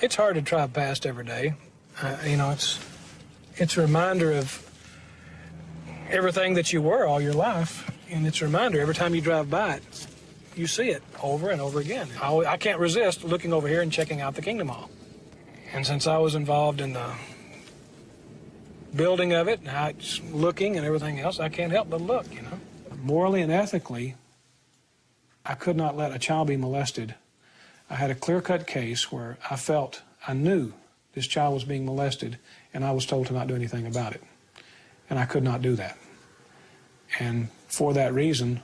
It's hard to drive past every day. You know, it's a reminder of everything that you were all your life, and it's a reminder every time you drive by it, you see it over and over again. I can't resist looking over here and checking out the Kingdom Hall. And since I was involved in the building of it, and how it's looking and everything else, I can't help but look, you know. Morally and ethically, I could not let a child be molested. I had a clear-cut case where I knew this child was being molested, and I was told to not do anything about it. And I could not do that. And for that reason,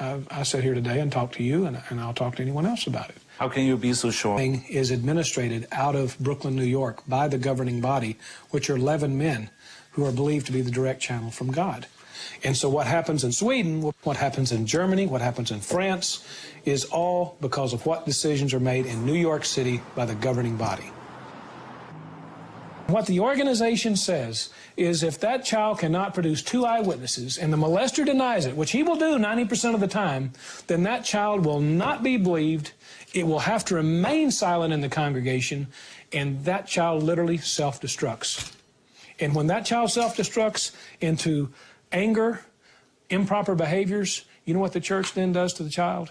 I sit here today and talk to you, and I'll talk to anyone else about it. How can you be so sure? Is administrated out of Brooklyn, New York, by the governing body, which are 11 men who are believed to be the direct channel from God. And so what happens in Sweden, what happens in Germany, what happens in France, is all because of what decisions are made in New York City by the governing body. What the organization says is if that child cannot produce 2 eyewitnesses and the molester denies it, which he will do 90% of the time, then that child will not be believed. It will have to remain silent in the congregation, and that child literally self-destructs. And when that child self-destructs into anger, improper behaviors, you know what the church then does to the child?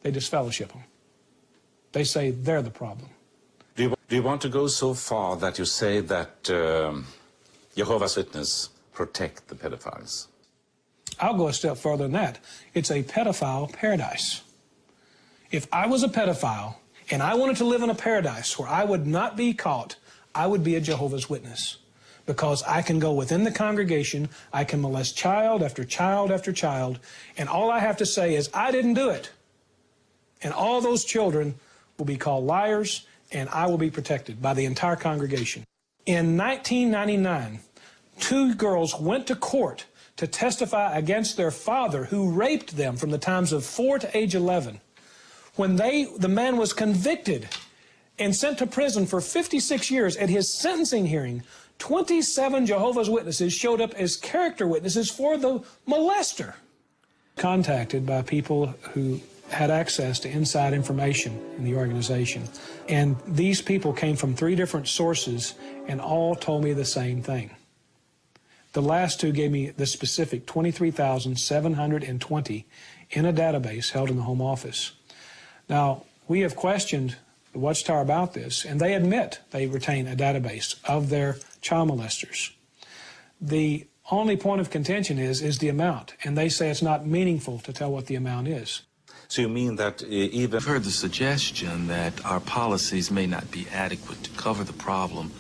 They disfellowship them. They say they're the problem. Do you want to go so far that you say that Jehovah's Witnesses protect the pedophiles? I'll go a step further than that. It's a pedophile paradise. If I was a pedophile and I wanted to live in a paradise where I would not be caught, I would be a Jehovah's Witness. Because I can go within the congregation, I can molest child after child after child, and all I have to say is, I didn't do it. And all those children will be called liars, and I will be protected by the entire congregation. In 1999, 2 girls went to court to testify against their father who raped them from the times of 4 to age 11. When the man was convicted and sent to prison for 56 years, at his sentencing hearing, 27 Jehovah's Witnesses showed up as character witnesses for the molester. Contacted by people who had access to inside information in the organization. And these people came from 3 different sources and all told me the same thing. The last 2 gave me the specific 23,720 in a database held in the Home Office. Now, we have questioned the Watchtower about this, and they admit they retain a database of their child molesters. The only point of contention is the amount, and they say it's not meaningful to tell what the amount is. So you mean that even... I've heard the suggestion that our policies may not be adequate to cover the problem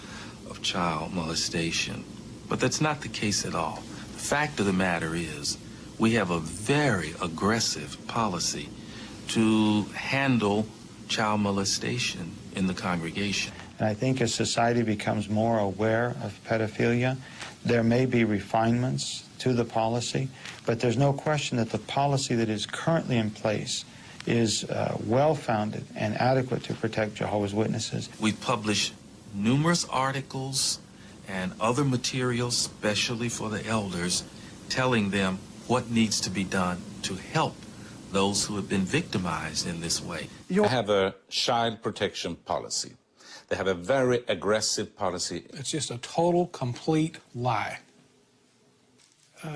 of child molestation, but that's not the case at all. The fact of the matter is we have a very aggressive policy to handle child molestation in the congregation. And I think as society becomes more aware of pedophilia, there may be refinements to the policy, but there's no question that the policy that is currently in place is well-founded and adequate to protect Jehovah's Witnesses. We publish numerous articles and other materials, especially for the elders, telling them what needs to be done to help those who have been victimized in this way. You have a child protection policy. They have a very aggressive policy. It's just a total, complete lie.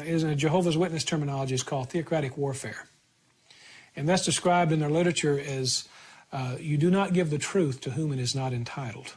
In a Jehovah's Witness terminology, it's called theocratic warfare. And that's described in their literature as you do not give the truth to whom it is not entitled.